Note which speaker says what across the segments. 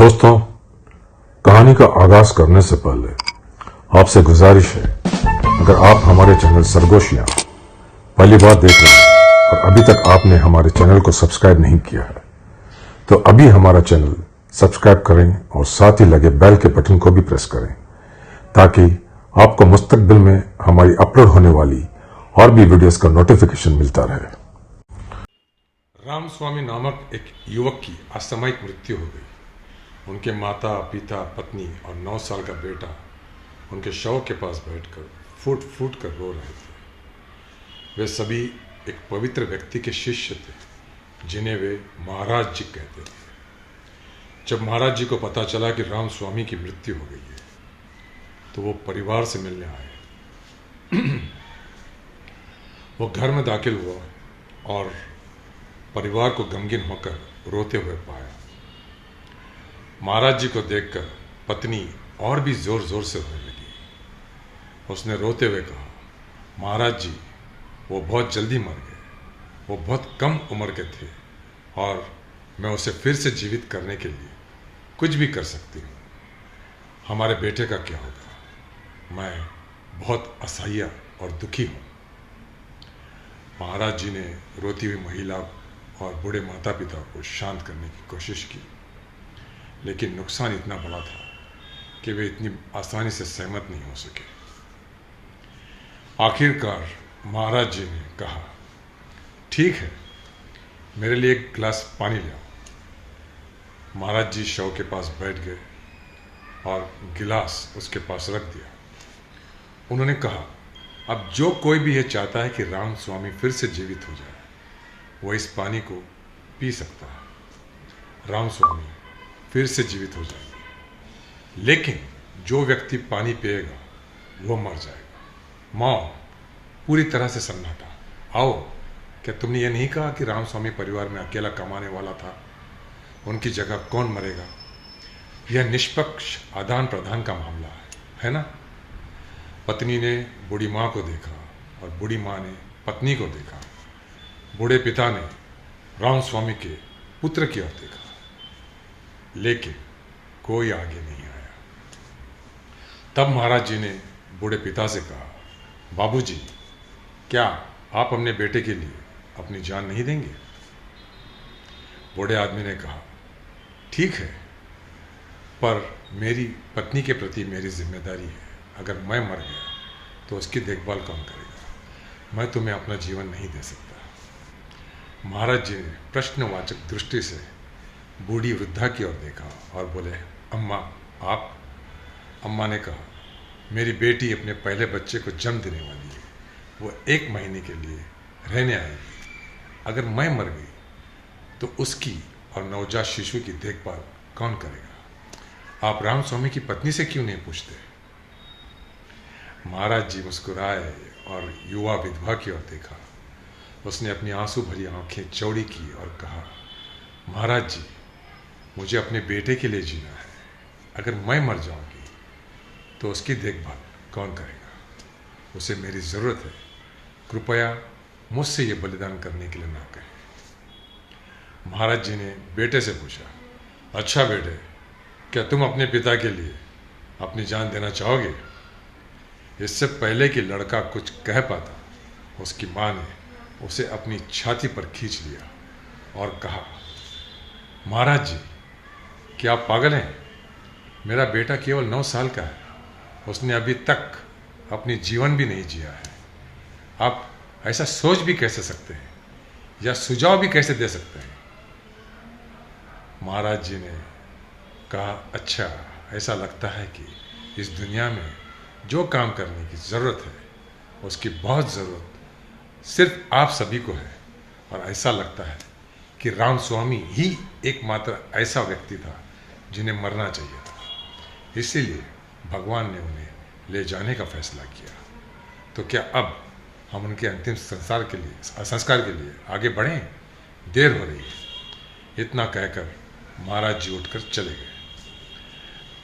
Speaker 1: दोस्तों, कहानी का आगाज करने से पहले आपसे गुजारिश है, अगर आप हमारे चैनल सरगोशियां पहली बार देख रहे हैं और अभी तक आपने हमारे चैनल को सब्सक्राइब नहीं किया है तो अभी हमारा चैनल सब्सक्राइब करें और साथ ही लगे बेल के बटन को भी प्रेस करें ताकि आपको मुस्तकबिल में हमारी अपलोड होने वाली और भी वीडियोस का नोटिफिकेशन मिलता रहे।
Speaker 2: रामस्वामी नामक एक युवक की असामयिक मृत्यु हो गई। उनके माता, पिता, पत्नी और 9 साल का बेटा उनके शव के पास बैठकर फूट फूट कर रो रहे थे। वे सभी एक पवित्र व्यक्ति के शिष्य थे जिन्हें वे महाराज जी कहते थे। जब महाराज जी को पता चला कि रामस्वामी की मृत्यु हो गई है तो वो परिवार से मिलने आए। वो घर में दाखिल हुआ और परिवार को गमगीन होकर रोते हुए पाया। महाराज जी को देखकर पत्नी और भी जोर जोर से रोने लगी। उसने रोते हुए कहा, महाराज जी, वो बहुत जल्दी मर गए। वो बहुत कम उम्र के थे और मैं उसे फिर से जीवित करने के लिए कुछ भी कर सकती हूँ। हमारे बेटे का क्या होगा? मैं बहुत असहाय और दुखी हूँ। महाराज जी ने रोती हुई महिला और बूढ़े माता पिता को शांत करने की कोशिश की, लेकिन नुकसान इतना बड़ा था कि वे इतनी आसानी से सहमत नहीं हो सके। आखिरकार महाराज जी ने कहा, ठीक है, मेरे लिए एक गिलास पानी ले आओ। महाराज जी शव के पास बैठ गए और गिलास उसके पास रख दिया। उन्होंने कहा, अब जो कोई भी ये चाहता है कि रामस्वामी फिर से जीवित हो जाए, वो इस पानी को पी सकता है। रामस्वामी फिर से जीवित हो जाएंगे, लेकिन जो व्यक्ति पानी पिएगा वो मर जाएगा। मौन, पूरी तरह से सन्नाटा। आओ, क्या तुमने ये नहीं कहा कि रामस्वामी परिवार में अकेला कमाने वाला था? उनकी जगह कौन मरेगा? यह निष्पक्ष आदान प्रदान का मामला है ना? पत्नी ने बूढ़ी माँ को देखा और बूढ़ी माँ ने पत्नी को देखा। बूढ़े पिता ने रामस्वामी के पुत्र की ओर देखा, लेकिन कोई आगे नहीं आया। तब महाराज जी ने बूढ़े पिता से कहा, बाबूजी, क्या आप अपने बेटे के लिए अपनी जान नहीं देंगे? बूढ़े आदमी ने कहा, ठीक है, पर मेरी पत्नी के प्रति मेरी जिम्मेदारी है। अगर मैं मर गया तो उसकी देखभाल कौन करेगा? मैं तुम्हें अपना जीवन नहीं दे सकता। महाराज जी ने प्रश्नवाचक दृष्टि से बूढ़ी वृद्धा की ओर देखा और बोले, अम्मा, आप? अम्मा ने कहा, मेरी बेटी अपने पहले बच्चे को जन्म देने वाली है। वो 1 महीने के लिए रहने आएगी। अगर मैं मर गई तो उसकी और नवजात शिशु की देखभाल कौन करेगा? आप रामस्वामी की पत्नी से क्यों नहीं पूछते? महाराज जी मुस्कुराए और युवा विधवा की ओर देखा। उसने अपनी आंसू भरी आंखें चौड़ी की और कहा, महाराज जी, मुझे अपने बेटे के लिए जीना है। अगर मैं मर जाऊंगी तो उसकी देखभाल कौन करेगा? उसे मेरी ज़रूरत है। कृपया मुझसे ये बलिदान करने के लिए ना कहें। महाराज जी ने बेटे से पूछा, अच्छा बेटे, क्या तुम अपने पिता के लिए अपनी जान देना चाहोगे? इससे पहले कि लड़का कुछ कह पाता, उसकी माँ ने उसे अपनी छाती पर खींच लिया और कहा, महाराज जी, क्या आप पागल हैं? मेरा बेटा केवल 9 साल का है। उसने अभी तक अपनी जीवन भी नहीं जिया है। आप ऐसा सोच भी कैसे सकते हैं या सुझाव भी कैसे दे सकते हैं? महाराज जी ने कहा, अच्छा, ऐसा लगता है कि इस दुनिया में जो काम करने की ज़रूरत है उसकी बहुत ज़रूरत सिर्फ आप सभी को है। और ऐसा लगता है कि रामस्वामी ही एकमात्र ऐसा व्यक्ति था जिन्हें मरना चाहिए था। इसीलिए भगवान ने उन्हें ले जाने का फैसला किया। तो क्या अब हम उनके अंतिम संस्कार के लिए आगे बढ़ें? देर हो रही है। इतना कहकर महाराज जी उठकर चले गए।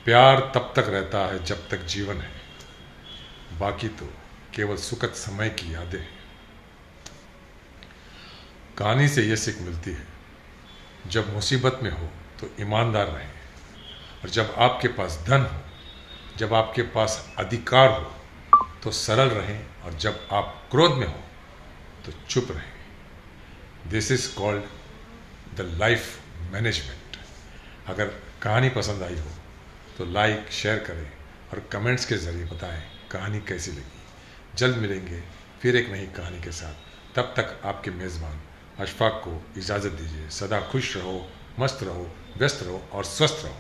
Speaker 2: प्यार तब तक रहता है जब तक जीवन है, बाकी तो केवल सुखद समय की यादें हैं। कहानी से यह सीख मिलती है, जब मुसीबत में हो तो ईमानदार रहें और जब आपके पास धन हो, जब आपके पास अधिकार हो तो सरल रहें, और जब आप क्रोध में हो तो चुप रहें। This is called the life management. अगर कहानी पसंद आई हो तो लाइक शेयर करें और कमेंट्स के ज़रिए बताएं कहानी कैसी लगी। जल्द मिलेंगे फिर एक नई कहानी के साथ। तब तक आपके मेज़बान अशफाक को इजाज़त दीजिए। सदा खुश रहो, मस्त रहो, व्यस्त रहो और स्वस्थ रहो।